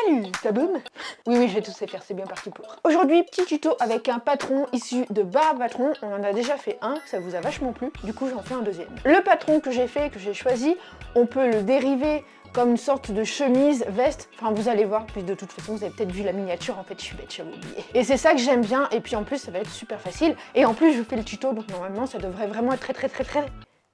Salut, ça boum? Oui, je vais tous les faire, c'est bien parti pour. Aujourd'hui, petit tuto avec un patron issu de barre à patron. On en a déjà fait un, ça vous a vachement plu, du coup j'en fais un deuxième. Le patron que j'ai fait, que j'ai choisi, on peut le dériver comme une sorte de chemise, veste, enfin vous allez voir, puis de toute façon vous avez peut-être vu la miniature, en fait je suis bête, j'avais oublié. Et c'est ça que j'aime bien, et puis en plus ça va être super facile, et en plus je vous fais le tuto, donc normalement ça devrait vraiment être très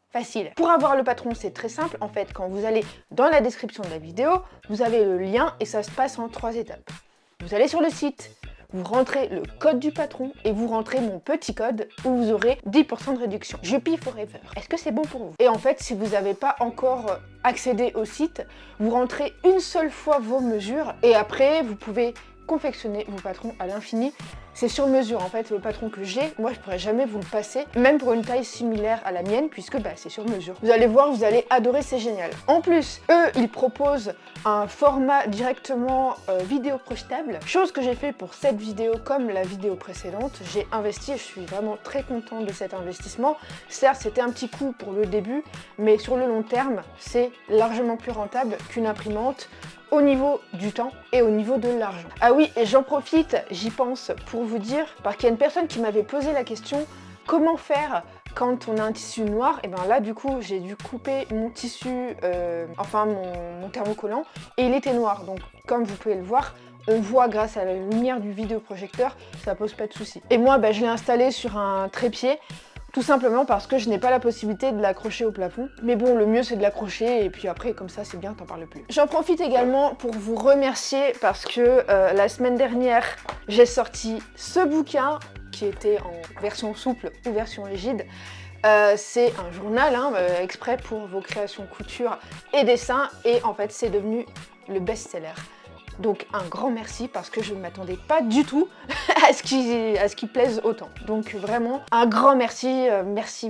facile. Pour avoir le patron, c'est très simple. En fait, quand vous allez dans la description de la vidéo, vous avez le lien et ça se passe en 3 étapes. Vous allez sur le site, vous rentrez le code du patron et vous rentrez mon petit code où vous aurez 10% de réduction. Juppie Forever. Est-ce que c'est bon pour vous? Et en fait, si vous n'avez pas encore accédé au site, vous rentrez une seule fois vos mesures et après, vous pouvez confectionner vos patrons à l'infini. C'est sur mesure en fait, le patron que j'ai, moi je pourrais jamais vous le passer, même pour une taille similaire à la mienne, puisque c'est sur mesure. Vous allez voir, vous allez adorer, c'est génial. En plus, eux, ils proposent un format directement vidéo projetable, chose que j'ai fait pour cette vidéo comme la vidéo précédente. J'ai investi et je suis vraiment très contente de cet investissement. Certes, c'était un petit coup pour le début, mais sur le long terme, c'est largement plus rentable qu'une imprimante, au niveau du temps et au niveau de l'argent. Ah oui, et j'en profite, j'y pense pour vous dire, parce qu'il y a une personne qui m'avait posé la question, comment faire quand on a un tissu noir? Et bien là du coup j'ai dû couper mon tissu, mon thermocollant, et il était noir, donc comme vous pouvez le voir, on voit grâce à la lumière du vidéoprojecteur, ça pose pas de soucis. Et moi je l'ai installé sur un trépied, tout simplement parce que je n'ai pas la possibilité de l'accrocher au plafond. Mais bon, le mieux c'est de l'accrocher et puis après comme ça c'est bien, t'en parles plus. J'en profite également pour vous remercier parce que la semaine dernière j'ai sorti ce bouquin qui était en version souple ou version rigide. C'est un journal exprès pour vos créations couture et dessins et en fait c'est devenu le best-seller. Donc un grand merci parce que je ne m'attendais pas du tout à ce qu'il plaise autant. Donc vraiment un grand merci, merci.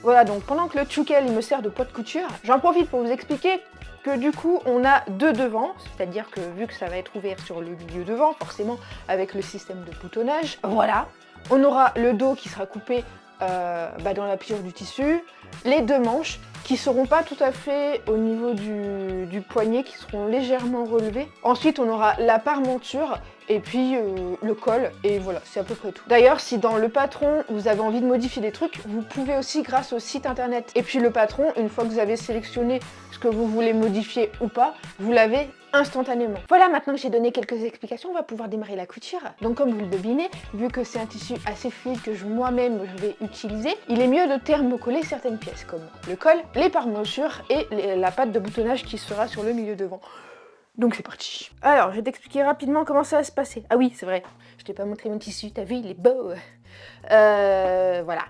Voilà, donc pendant que le tchoukel il me sert de poids de couture, j'en profite pour vous expliquer que du coup on a deux devants, c'est-à-dire que vu que ça va être ouvert sur le milieu devant, forcément avec le système de boutonnage, voilà. On aura le dos qui sera coupé dans la pliure du tissu, les deux manches qui seront pas tout à fait au niveau du poignet, qui seront légèrement relevées. Ensuite on aura la parementure et puis le col et voilà, c'est à peu près tout. D'ailleurs si dans le patron vous avez envie de modifier des trucs, vous pouvez aussi grâce au site internet. Et puis le patron, une fois que vous avez sélectionné ce que vous voulez modifier ou pas, vous l'avez instantanément. Voilà, maintenant que j'ai donné quelques explications, on va pouvoir démarrer la couture. Donc comme vous le devinez, vu que c'est un tissu assez fluide que moi-même je vais utiliser, il est mieux de thermocoller certaines pièces comme le col, les parementures et la patte de boutonnage qui sera sur le milieu devant. Donc c'est parti. Alors, je vais t'expliquer rapidement comment ça va se passer. Ah oui, c'est vrai, je t'ai pas montré mon tissu, t'as vu, il est beau. Voilà.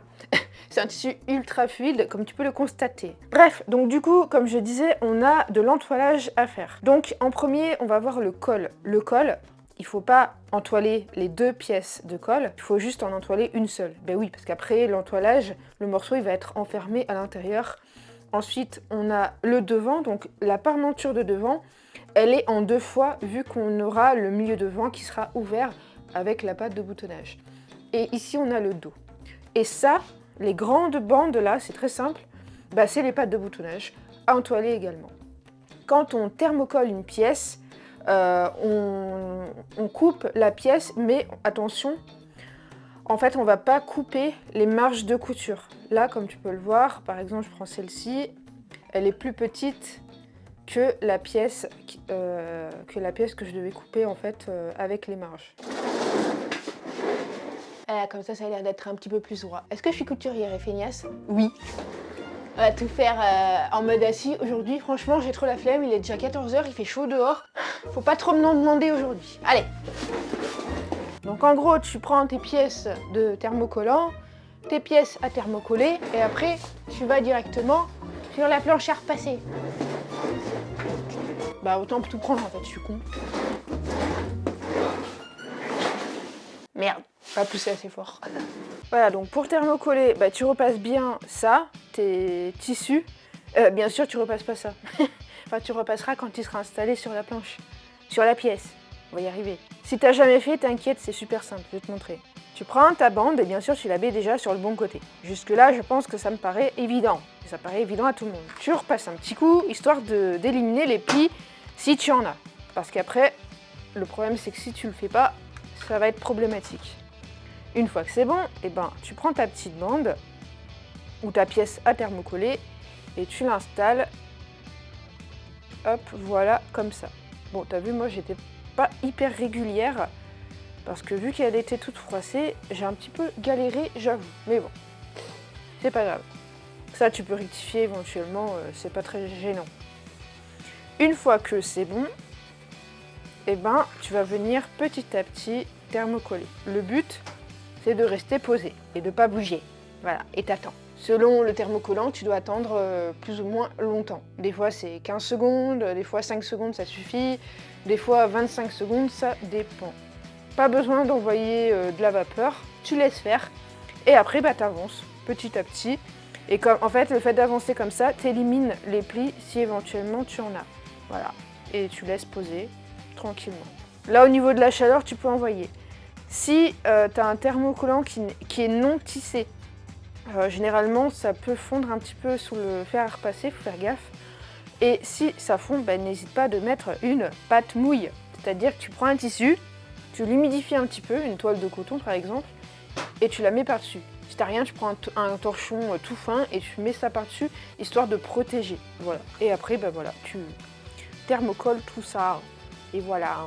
C'est un tissu ultra fluide, comme tu peux le constater. Bref, donc du coup, comme je disais, on a de l'entoilage à faire. Donc en premier, on va voir le col. Le col, il faut pas entoiler les deux pièces de col, il faut juste en entoiler une seule. Ben oui, parce qu'après l'entoilage, le morceau il va être enfermé à l'intérieur. Ensuite, on a le devant, donc la parementure de devant, elle est en 2 fois, vu qu'on aura le milieu devant qui sera ouvert avec la patte de boutonnage. Et ici, on a le dos. Et ça, les grandes bandes là, c'est très simple, c'est les pattes de boutonnage, à entoiler également. Quand on thermocolle une pièce, on coupe la pièce, mais attention, en fait, on va pas couper les marges de couture. Là, comme tu peux le voir, par exemple, je prends celle-ci, elle est plus petite que la pièce que je devais couper en fait avec les marges. Comme ça a l'air d'être un petit peu plus droit. Est-ce que je suis couturière et feignasse? Oui. On va tout faire en mode assis aujourd'hui. Franchement, j'ai trop la flemme. Il est déjà 14 h, il fait chaud dehors. Faut pas trop me demander aujourd'hui. Allez. Donc en gros, tu prends tes pièces de thermocollant, tes pièces à thermocoller, et après, tu vas directement sur la planche à repasser. Autant tout prendre en fait, je suis con. Merde, pas poussé assez fort. Voilà, donc pour thermocoller, tu repasses bien ça, tes tissus. Bien sûr, tu repasses pas ça. Enfin, tu repasseras quand il sera installé sur la planche, sur la pièce. On va y arriver. Si t'as jamais fait, t'inquiète, c'est super simple, je vais te montrer. Tu prends ta bande et bien sûr, tu la mets déjà sur le bon côté. Jusque là, je pense que ça me paraît évident. Ça paraît évident à tout le monde. Tu repasses un petit coup, histoire d'éliminer les plis Si tu en as. Parce qu'après, le problème c'est que si tu le fais pas, ça va être problématique. Une fois que c'est bon, eh ben, tu prends ta petite bande ou ta pièce à thermocoller et tu l'installes. Hop, voilà, comme ça. Bon, t'as vu, moi j'étais pas hyper régulière parce que vu qu'elle était toute froissée, j'ai un petit peu galéré, j'avoue. Mais bon, c'est pas grave. Ça, tu peux rectifier éventuellement, c'est pas très gênant. Une fois que c'est bon, eh ben, tu vas venir petit à petit thermocoller. Le but, c'est de rester posé et de ne pas bouger. Voilà, et t'attends. Selon le thermocollant, tu dois attendre plus ou moins longtemps. Des fois, c'est 15 secondes, des fois 5 secondes, ça suffit. Des fois, 25 secondes, ça dépend. Pas besoin d'envoyer de la vapeur, tu laisses faire. Et après, bah, t'avances petit à petit. Et comme, en fait, le fait d'avancer comme ça, t'élimines les plis si éventuellement tu en as. Voilà, et tu laisses poser tranquillement. Là, au niveau de la chaleur, tu peux envoyer. Si tu as un thermocollant qui est non tissé, généralement, ça peut fondre un petit peu sous le fer à repasser, il faut faire gaffe. Et si ça fond, ben, n'hésite pas de mettre une pâte mouille. C'est-à-dire que tu prends un tissu, tu l'humidifies un petit peu, une toile de coton par exemple, et tu la mets par-dessus. Si t'as rien, tu prends un torchon tout fin et tu mets ça par-dessus, histoire de protéger. Voilà. Et après, ben voilà, tu thermocolles tout ça. Et voilà.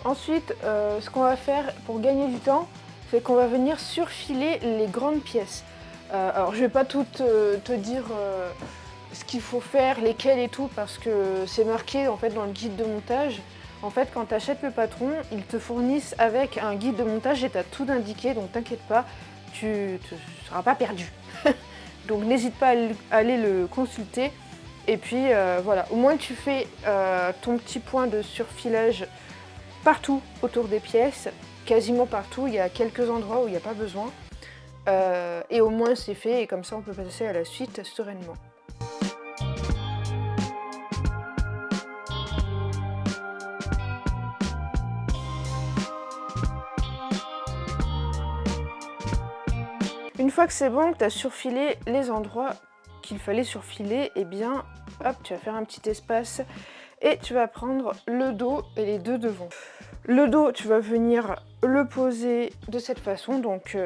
Ensuite, ce qu'on va faire pour gagner du temps, c'est qu'on va venir surfiler les grandes pièces. Alors je vais pas tout te dire ce qu'il faut faire, lesquelles et tout, parce que c'est marqué en fait dans le guide de montage. En fait, quand tu achètes le patron, ils te fournissent avec un guide de montage et tu as tout indiqué, donc t'inquiète pas, tu ne seras pas perdu. Donc n'hésite pas à aller le consulter. Et puis voilà, au moins tu fais ton petit point de surfilage partout autour des pièces, quasiment partout. Il y a quelques endroits où il n'y a pas besoin. Et au moins c'est fait et comme ça on peut passer à la suite sereinement. Une fois que c'est bon, que tu as surfilé les endroits qu'il fallait surfiler, et bien hop, tu vas faire un petit espace et tu vas prendre le dos et les deux devants. Le dos, tu vas venir le poser de cette façon, donc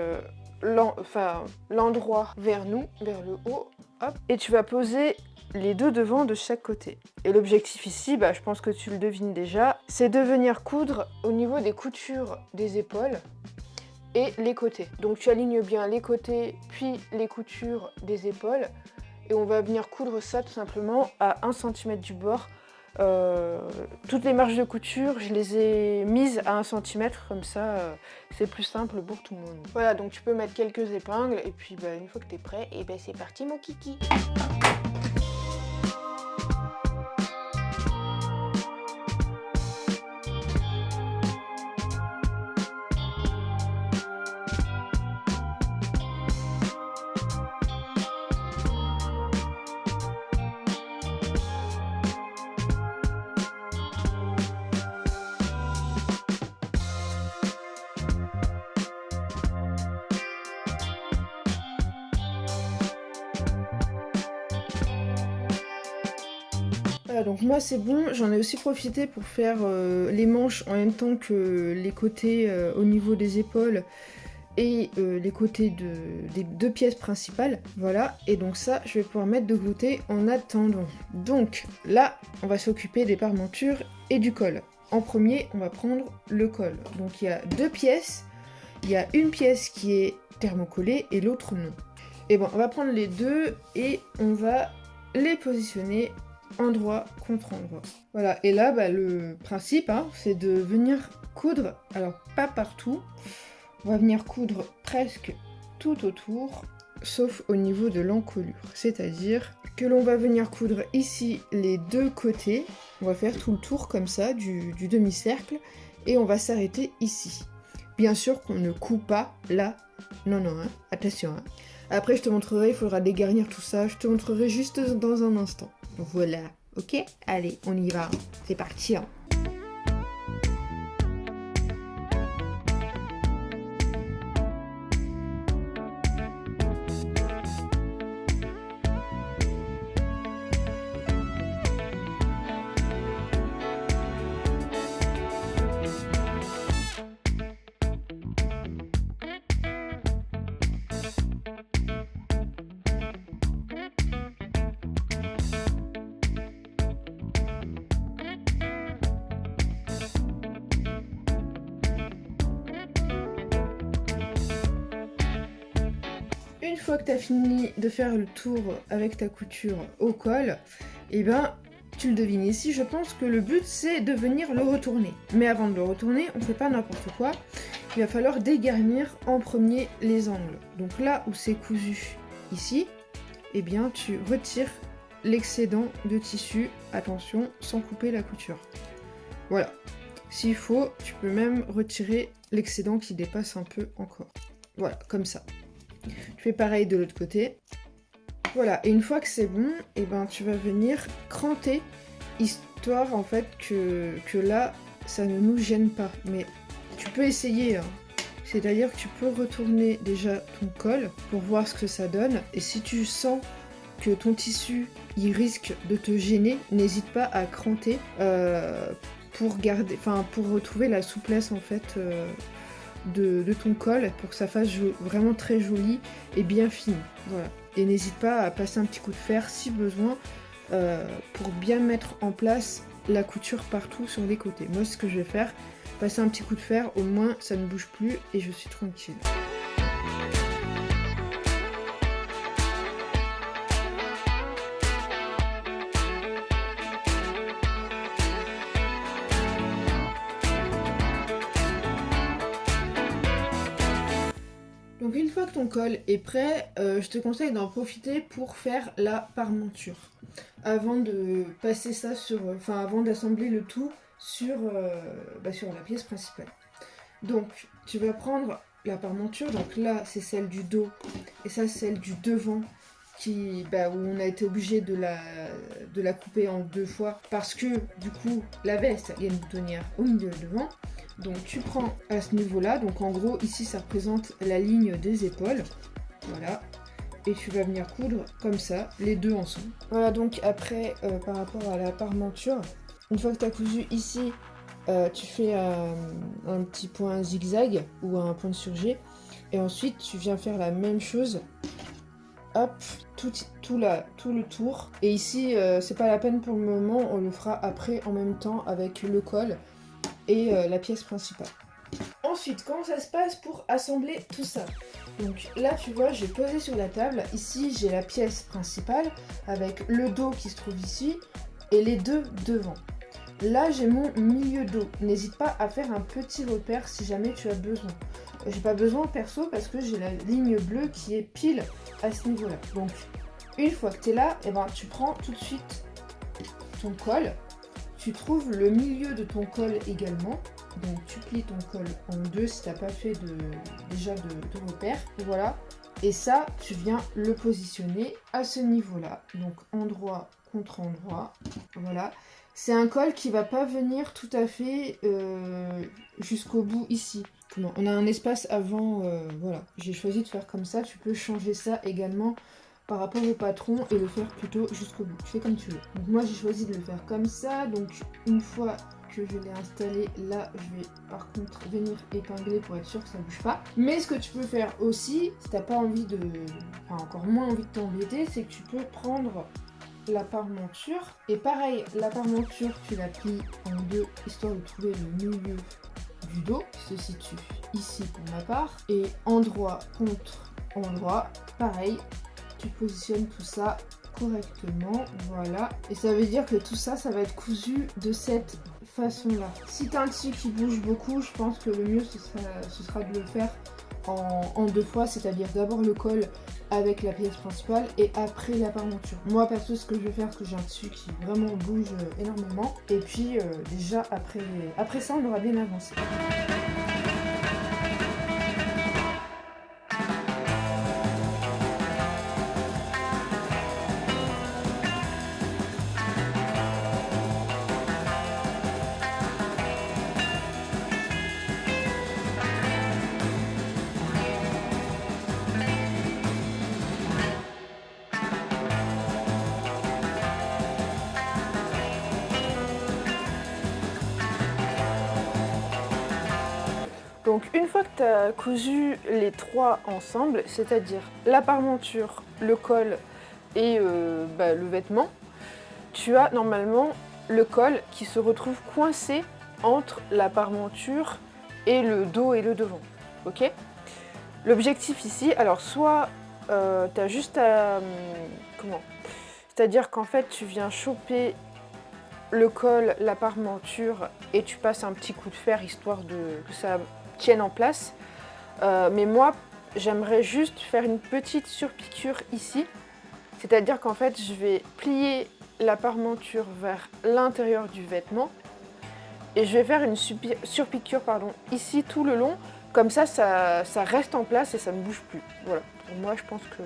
l'endroit vers nous, vers le haut, hop, et tu vas poser les deux devants de chaque côté. Et l'objectif ici, bah, je pense que tu le devines déjà, c'est de venir coudre au niveau des coutures des épaules et les côtés. Donc tu alignes bien les côtés puis les coutures des épaules et on va venir coudre ça tout simplement à 1 cm du bord. Toutes les marges de couture, je les ai mises à 1 cm, comme ça c'est plus simple pour tout le monde. Voilà, donc tu peux mettre quelques épingles et puis bah, une fois que tu es prêt, et ben c'est parti mon kiki. Voilà, donc moi c'est bon, j'en ai aussi profité pour faire les manches en même temps que les côtés au niveau des épaules et les côtés des deux pièces principales. Voilà, et donc ça je vais pouvoir mettre de côté en attendant. Donc là on va s'occuper des parmentures et du col. En premier on va prendre le col. Donc il y a deux pièces, il y a une pièce qui est thermocollée et l'autre non. Et bon, on va prendre les deux et on va les positionner endroit contre endroit. Voilà, et là, bah, le principe, hein, c'est de venir coudre, alors pas partout, on va venir coudre presque tout autour, sauf au niveau de l'encolure. C'est-à-dire que l'on va venir coudre ici les deux côtés. On va faire tout le tour comme ça du demi-cercle et on va s'arrêter ici. Bien sûr qu'on ne coupe pas là. Non, hein, attention. Hein. Après, je te montrerai, il faudra dégarnir tout ça. Je te montrerai juste dans un instant. Voilà, ok? Allez, on y va. C'est parti. Hein. Une fois que tu as fini de faire le tour avec ta couture au col, et ben tu le devines ici, je pense que le but c'est de venir le retourner. Mais avant de le retourner, on ne fait pas n'importe quoi. Il va falloir dégarnir en premier les angles. Donc là où c'est cousu ici, et bien tu retires l'excédent de tissu, attention, sans couper la couture. Voilà. S'il faut, tu peux même retirer l'excédent qui dépasse un peu encore. Voilà, comme ça. Tu fais pareil de l'autre côté. Voilà, et une fois que c'est bon, et ben tu vas venir cranter, histoire en fait que là, ça ne nous gêne pas. Mais tu peux essayer, hein. C'est-à-dire que tu peux retourner déjà ton col pour voir ce que ça donne. Et si tu sens que ton tissu, il risque de te gêner, n'hésite pas à cranter pour garder, enfin pour retrouver la souplesse en fait de ton col pour que ça fasse vraiment très joli et bien fini. Voilà. Et n'hésite pas à passer un petit coup de fer si besoin pour bien mettre en place la couture partout sur les côtés. Moi, ce que je vais faire, passer un petit coup de fer, au moins ça ne bouge plus et je suis tranquille. Donc une fois que ton col est prêt, je te conseille d'en profiter pour faire la parmenture. Avant de passer ça avant d'assembler le tout sur la pièce principale. Donc tu vas prendre la parmenture, donc là c'est celle du dos et ça c'est celle du devant où on a été obligé de la couper en deux fois parce que du coup la veste, il y a une boutonnière au milieu devant. Donc tu prends à ce niveau-là, donc en gros ici ça représente la ligne des épaules, voilà, et tu vas venir coudre comme ça, les deux ensemble. Voilà, donc après par rapport à la parmenture, une fois que tu as cousu ici, tu fais un petit point zigzag ou un point de surjet, et ensuite tu viens faire la même chose, hop, tout le tour, et ici c'est pas la peine pour le moment, on le fera après en même temps avec le col et la pièce principale. Ensuite, comment ça se passe pour assembler tout ça? Donc là, tu vois, j'ai posé sur la table. Ici, j'ai la pièce principale avec le dos qui se trouve ici et les deux devant. Là, j'ai mon milieu dos. N'hésite pas à faire un petit repère si jamais tu as besoin. J'ai pas besoin perso parce que j'ai la ligne bleue qui est pile à ce niveau-là. Donc, une fois que tu es là, tu prends tout de suite ton col. Tu trouves le milieu de ton col également, donc tu plies ton col en deux si t'as pas fait déjà de repère, voilà. Et ça, tu viens le positionner à ce niveau-là, donc endroit contre endroit, voilà. C'est un col qui va pas venir tout à fait jusqu'au bout ici. On a un espace avant, voilà. J'ai choisi de faire comme ça, tu peux changer ça également par rapport au patron et le faire plutôt jusqu'au bout. Tu fais comme tu veux. Donc moi j'ai choisi de le faire comme ça. Donc une fois que je l'ai installé, là je vais par contre venir épingler pour être sûr que ça bouge pas. Mais ce que tu peux faire aussi, si t'as pas envie encore moins envie de t'embêter, c'est que tu peux prendre la parmenture. Et pareil, la parmenture tu la plies en deux, histoire de trouver le milieu du dos, qui se situe ici pour ma part. Et endroit contre endroit, pareil. Tu positionnes tout ça correctement, voilà. Et ça veut dire que tout ça, ça va être cousu de cette façon-là. Si tu as un tissu qui bouge beaucoup, je pense que le mieux, ce sera de le faire en 2 fois, c'est-à-dire d'abord le col avec la pièce principale et après la parmenture. Moi perso ce que je vais faire, parce que j'ai un tissu qui vraiment bouge énormément, et puis déjà après ça on aura bien avancé. Donc une fois que tu as cousu les 3 ensemble, c'est-à-dire la parmenture, le col et le vêtement, tu as normalement le col qui se retrouve coincé entre la parmenture et le dos et le devant. Ok? L'objectif ici, alors soit tu as juste à... comment? C'est-à-dire qu'en fait tu viens choper le col, la parmenture et tu passes un petit coup de fer histoire que ça tienne en place. Mais moi, j'aimerais juste faire une petite surpiqûre ici. C'est-à-dire qu'en fait, je vais plier la parmenture vers l'intérieur du vêtement et je vais faire une surpiqûre ici tout le long. Comme ça reste en place et ça ne bouge plus. Voilà. Pour moi, je pense que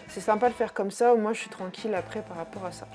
c'est sympa de faire comme ça. Au moins, je suis tranquille après par rapport à ça.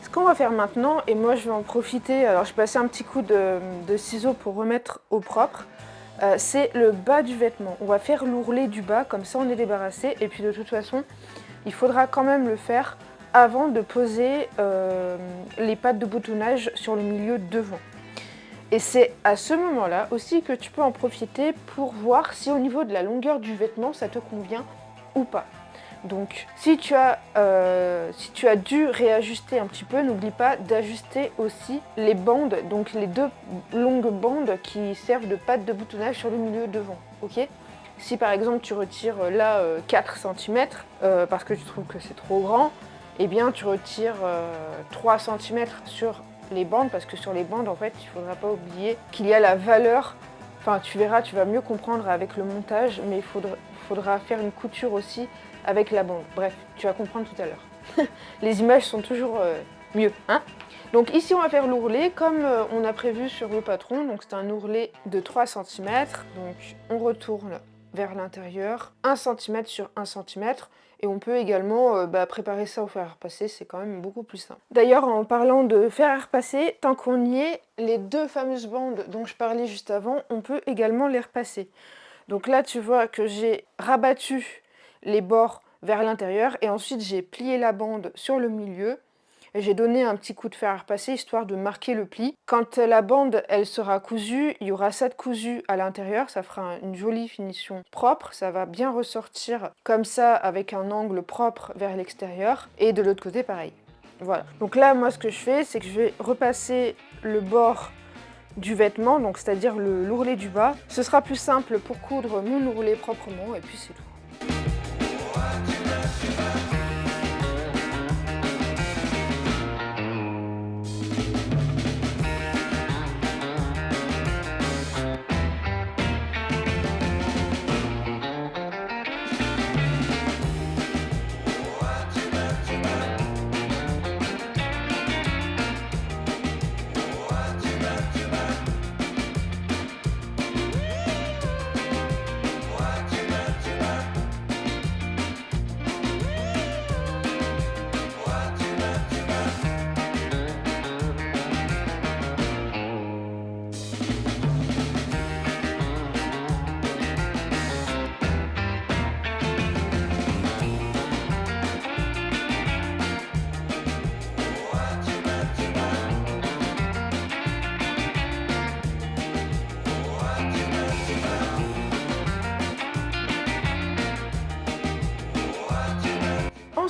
Ce qu'on va faire maintenant, et moi je vais en profiter, alors je vais passer un petit coup de ciseaux pour remettre au propre, c'est le bas du vêtement. On va faire l'ourlet du bas, comme ça on est débarrassé, et puis de toute façon, il faudra quand même le faire avant de poser les pattes de boutonnage sur le milieu devant. Et c'est à ce moment-là aussi que tu peux en profiter pour voir si au niveau de la longueur du vêtement, ça te convient ou pas. Donc si tu as dû réajuster un petit peu, n'oublie pas d'ajuster aussi les bandes, donc les 2 longues bandes qui servent de pattes de boutonnage sur le milieu devant, ok? Si par exemple tu retires là 4 cm parce que tu trouves que c'est trop grand, eh bien tu retires 3 cm sur les bandes, parce que sur les bandes en fait il ne faudra pas oublier qu'il y a la valeur, enfin tu verras, tu vas mieux comprendre avec le montage, mais il faudra faire une couture aussi avec la bande. Bref, tu vas comprendre tout à l'heure. Les images sont toujours mieux, hein? Donc ici on va faire l'ourlet comme on a prévu sur le patron, donc c'est un ourlet de 3 cm, donc on retourne vers l'intérieur, 1 cm sur 1 cm, et on peut également préparer ça au fer à repasser, c'est quand même beaucoup plus simple. D'ailleurs, en parlant de fer à repasser, tant qu'on y est, les 2 fameuses bandes dont je parlais juste avant, on peut également les repasser. Donc là, tu vois que j'ai rabattu les bords vers l'intérieur et ensuite j'ai plié la bande sur le milieu et j'ai donné un petit coup de fer à repasser histoire de marquer le pli. Quand la bande elle sera cousue, il y aura ça de cousu à l'intérieur, ça fera une jolie finition propre, ça va bien ressortir comme ça avec un angle propre vers l'extérieur, et de l'autre côté pareil. Voilà, donc là moi ce que je fais, c'est que je vais repasser le bord du vêtement, donc c'est-à-dire l'ourlet du bas. Ce sera plus simple pour coudre mon ourlet proprement et puis c'est tout.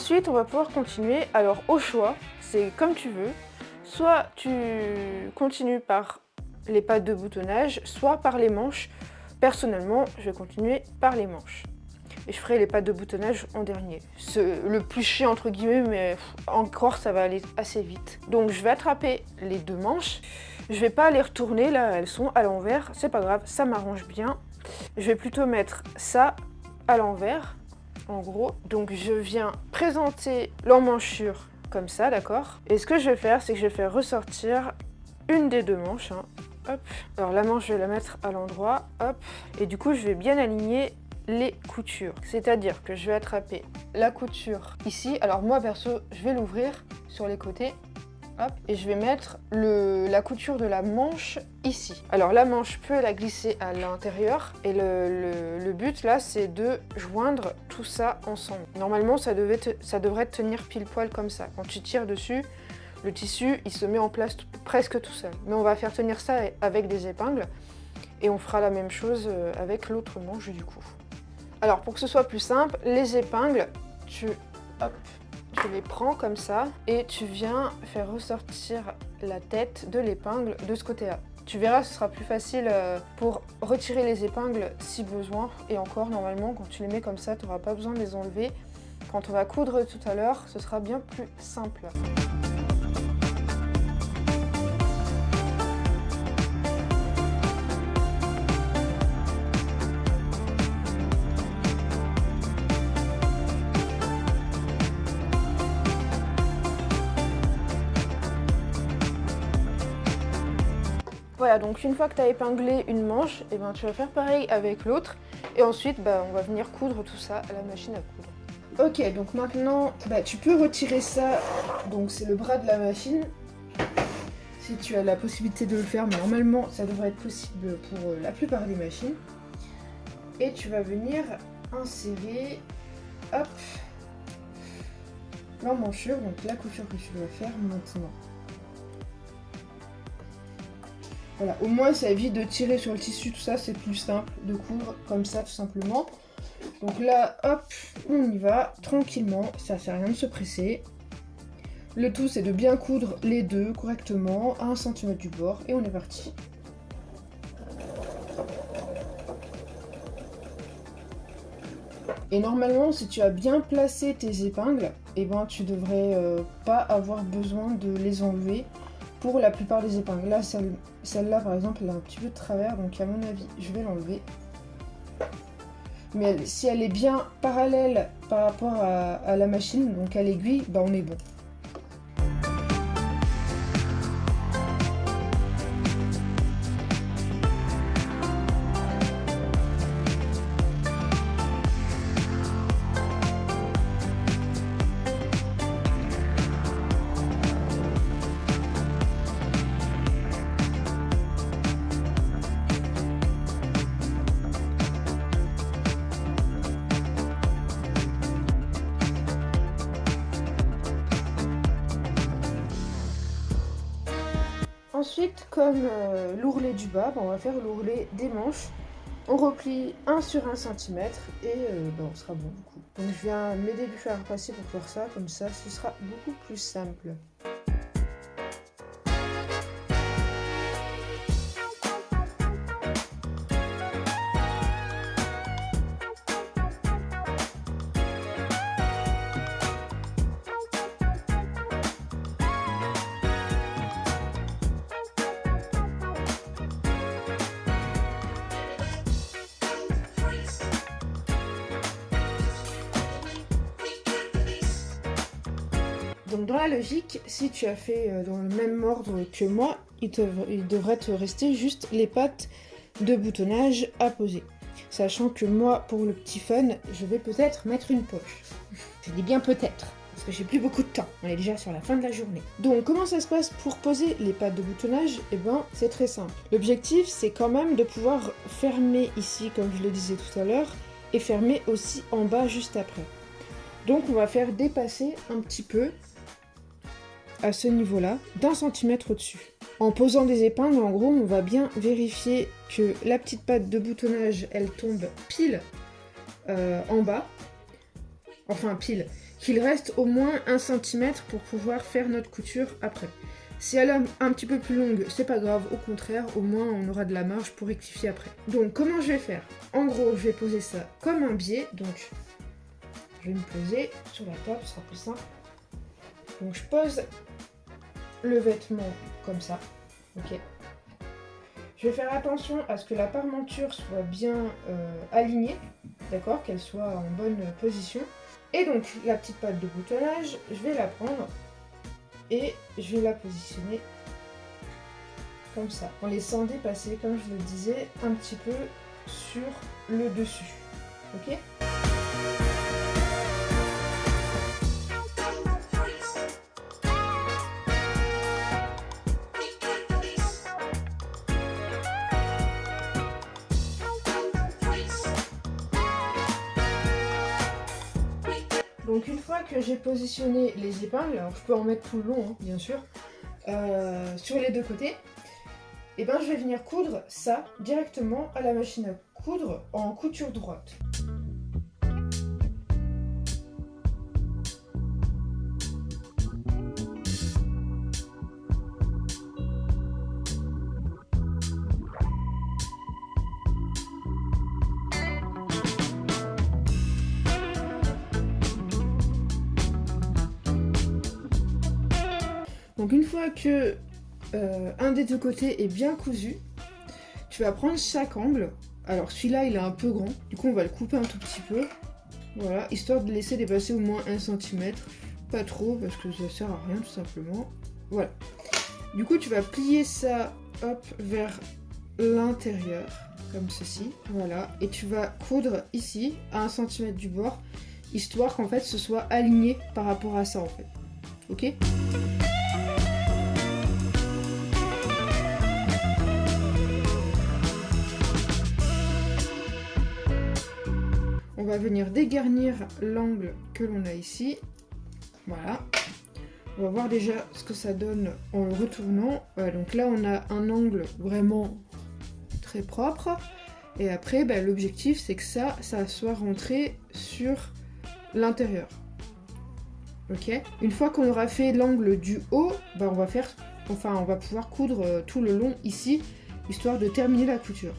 Ensuite, on va pouvoir continuer. Alors, au choix, c'est comme tu veux. Soit tu continues par les pattes de boutonnage, soit par les manches. Personnellement, je vais continuer par les manches. Et je ferai les pattes de boutonnage en dernier. C'est le plus chiant entre guillemets, mais encore ça va aller assez vite. Donc je vais attraper les 2 manches. Je vais pas les retourner, là elles sont à l'envers. C'est pas grave, ça m'arrange bien. Je vais plutôt mettre ça à l'envers, en gros. Donc je viens présenter l'emmanchure comme ça, d'accord? Et ce que je vais faire, c'est que je vais faire ressortir une des 2 manches. Hop. Alors la manche, je vais la mettre à l'endroit. Hop. Et du coup, je vais bien aligner les coutures. C'est-à-dire que je vais attraper la couture ici. Alors moi, perso, je vais l'ouvrir sur les côtés. Hop. Et je vais mettre la couture de la manche ici. Alors la manche, je peux la glisser à l'intérieur. Et le but, là, c'est de joindre tout ça ensemble. Normalement, ça devrait tenir pile poil comme ça. Quand tu tires dessus, le tissu, il se met en place presque tout seul. Mais on va faire tenir ça avec des épingles. Et on fera la même chose avec l'autre manche du coup. Alors pour que ce soit plus simple, les épingles, tu les prends comme ça. Et tu viens faire ressortir la tête de l'épingle de ce côté-là. Tu verras, ce sera plus facile pour retirer les épingles si besoin. Et encore, normalement, quand tu les mets comme ça, tu n'auras pas besoin de les enlever. Quand on va coudre tout à l'heure, ce sera bien plus simple. Voilà, donc une fois que tu as épinglé une manche, et ben, tu vas faire pareil avec l'autre. Et ensuite, on va venir coudre tout ça à la machine à coudre. Ok, donc maintenant, tu peux retirer ça. Donc c'est le bras de la machine. Si tu as la possibilité de le faire, mais normalement, ça devrait être possible pour la plupart des machines. Et tu vas venir insérer, hop, l'emmanchure, donc la couture que tu dois faire maintenant. Voilà, au moins ça évite de tirer sur le tissu, tout ça, c'est plus simple de coudre comme ça tout simplement. Donc là, hop, on y va tranquillement, ça sert à rien de se presser. Le tout c'est de bien coudre les 2 correctement à 1 cm du bord et on est parti. Et normalement, si tu as bien placé tes épingles, tu devrais pas avoir besoin de les enlever. Pour la plupart des épingles. Là, celle-là, par exemple, elle a un petit peu de travers, donc à mon avis, je vais l'enlever. Mais si elle est bien parallèle par rapport à la machine, donc à l'aiguille, on est bon. Ensuite, comme l'ourlet du bas, on va faire l'ourlet des manches. On replie 1 sur 1 cm et on sera bon du coup. Donc je viens m'aider du fer à repasser pour faire ça, comme ça ce sera beaucoup plus simple. Donc dans la logique, si tu as fait dans le même ordre que moi, il devrait te rester juste les pattes de boutonnage à poser. Sachant que moi, pour le petit fun, je vais peut-être mettre une poche. Je dis bien peut-être, parce que j'ai plus beaucoup de temps. On est déjà sur la fin de la journée. Donc comment ça se passe pour poser les pattes de boutonnage? C'est très simple. L'objectif, c'est quand même de pouvoir fermer ici, comme je le disais tout à l'heure, et fermer aussi en bas juste après. Donc on va faire dépasser un petit peu à ce niveau-là, d'1 centimètre au-dessus. En posant des épingles, en gros, on va bien vérifier que la petite patte de boutonnage, elle tombe pile en bas. Enfin, pile. qu'il reste au moins 1 cm pour pouvoir faire notre couture après. Si elle est un petit peu plus longue, c'est pas grave, au contraire, au moins on aura de la marge pour rectifier après. Donc comment je vais faire? En gros, je vais poser ça comme un biais, donc je vais me poser sur la table, ce sera plus simple. Donc je pose le vêtement comme ça, ok. Je vais faire attention à ce que la parmenture soit bien alignée, d'accord, qu'elle soit en bonne position. Et donc la petite patte de boutonnage, je vais la prendre et je vais la positionner comme ça, en laissant dépasser, comme je le disais, un petit peu sur le dessus, ok. Donc une fois que j'ai positionné les épingles, alors je peux en mettre tout le long, hein, bien sûr, sur les deux côtés, et ben je vais venir coudre ça directement à la machine à coudre en couture droite. Donc une fois que un des deux côtés est bien cousu, tu vas prendre chaque angle. Alors celui-là il est un peu grand, du coup on va le couper un tout petit peu. Voilà, histoire de laisser dépasser au moins 1 cm. Pas trop parce que ça sert à rien tout simplement. Voilà. Du coup tu vas plier ça hop vers l'intérieur, comme ceci. Voilà. Et tu vas coudre ici à 1 cm du bord, histoire qu'en fait ce soit aligné par rapport à ça en fait. Ok ? On va venir dégarnir l'angle que l'on a ici. Voilà. On va voir déjà ce que ça donne en le retournant. Voilà, donc là, on a un angle vraiment très propre. Et après, bah, l'objectif, c'est que ça soit rentré sur l'intérieur. Ok. Une fois qu'on aura fait l'angle du haut, bah, on va pouvoir coudre tout le long ici, histoire de terminer la couture.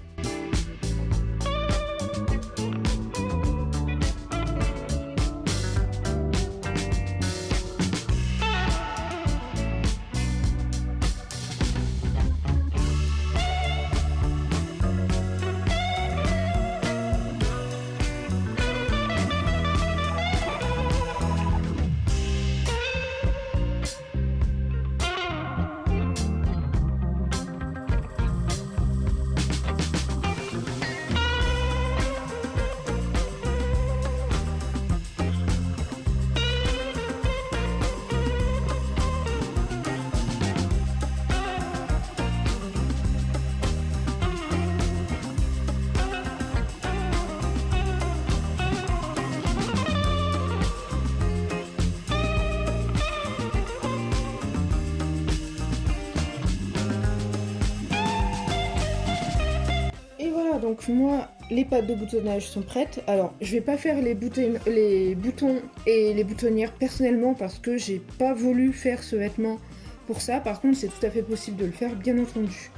Donc moi, les pattes de boutonnage sont prêtes. Alors, je vais pas faire les boutons et les boutonnières personnellement parce que j'ai pas voulu faire ce vêtement pour ça. Par contre, c'est tout à fait possible de le faire, bien entendu.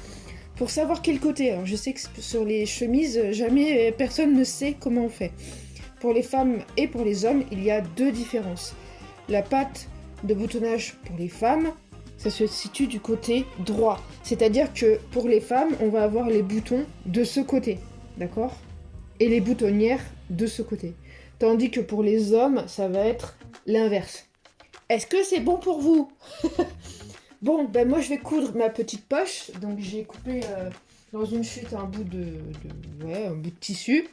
Pour savoir quel côté, alors je sais que sur les chemises, jamais personne ne sait comment on fait. Pour les femmes et pour les hommes, il y a deux différences. La patte de boutonnage pour les femmes, ça se situe du côté droit. C'est-à-dire que pour les femmes, on va avoir les boutons de ce côté, d'accord ? Et les boutonnières de ce côté. Tandis que pour les hommes, ça va être l'inverse. Est-ce que c'est bon pour vous ? Bon, ben moi je vais coudre ma petite poche. Donc j'ai coupé dans une chute un bout un bout de tissu.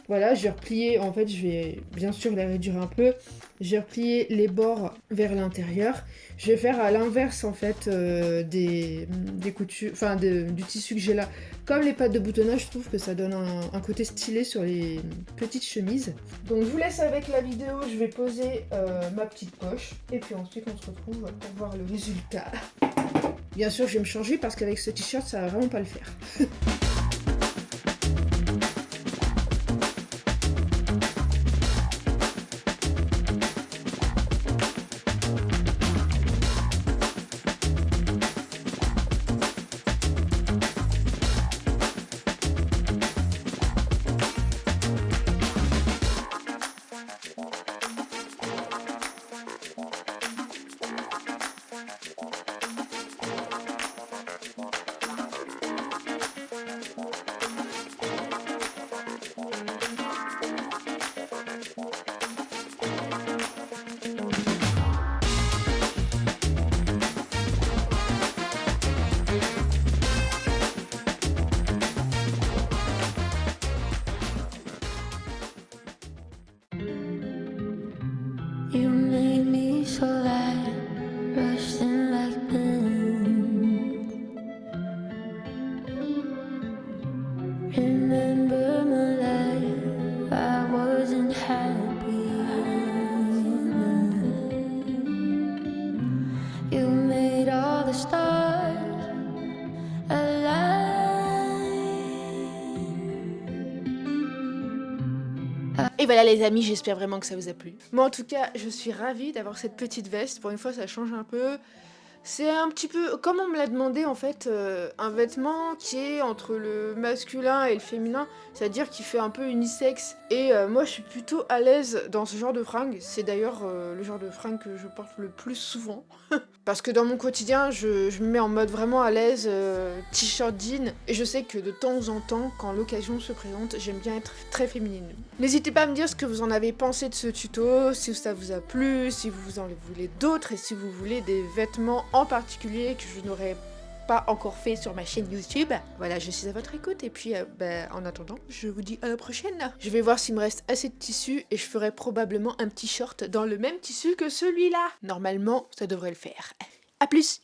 Voilà, je vais replier, en fait je vais bien sûr la réduire un peu. Je vais replier les bords vers l'intérieur. Je vais faire à l'inverse en fait des coutures, enfin du tissu que j'ai là. Comme les pattes de boutonnage, je trouve que ça donne un côté stylé sur les petites chemises. Donc je vous laisse avec la vidéo, je vais poser ma petite poche. Et puis ensuite on se retrouve pour voir le résultat. Bien sûr je vais me changer parce qu'avec ce t-shirt ça va vraiment pas le faire. Remember my life, I wasn't happy. You made all the stars alive. Et voilà les amis, j'espère vraiment que ça vous a plu. Moi en tout cas, je suis ravie d'avoir cette petite veste. Pour une fois, ça change un peu. C'est un petit peu, comme on me l'a demandé en fait, un vêtement qui est entre le masculin et le féminin, c'est-à-dire qui fait un peu unisexe. Et moi je suis plutôt à l'aise dans ce genre de fringues. C'est d'ailleurs le genre de fringue que je porte le plus souvent. Parce que dans mon quotidien, je me mets en mode vraiment à l'aise, t-shirt jean. Et je sais que de temps en temps, quand l'occasion se présente, j'aime bien être très féminine. N'hésitez pas à me dire ce que vous en avez pensé de ce tuto, si ça vous a plu, si vous en voulez d'autres et si vous voulez des vêtements en particulier que je n'aurais pas encore fait sur ma chaîne YouTube. Voilà, je suis à votre écoute et puis en attendant, je vous dis à la prochaine. Je vais voir s'il me reste assez de tissu et je ferai probablement un petit short dans le même tissu que celui-là. Normalement, ça devrait le faire. A plus!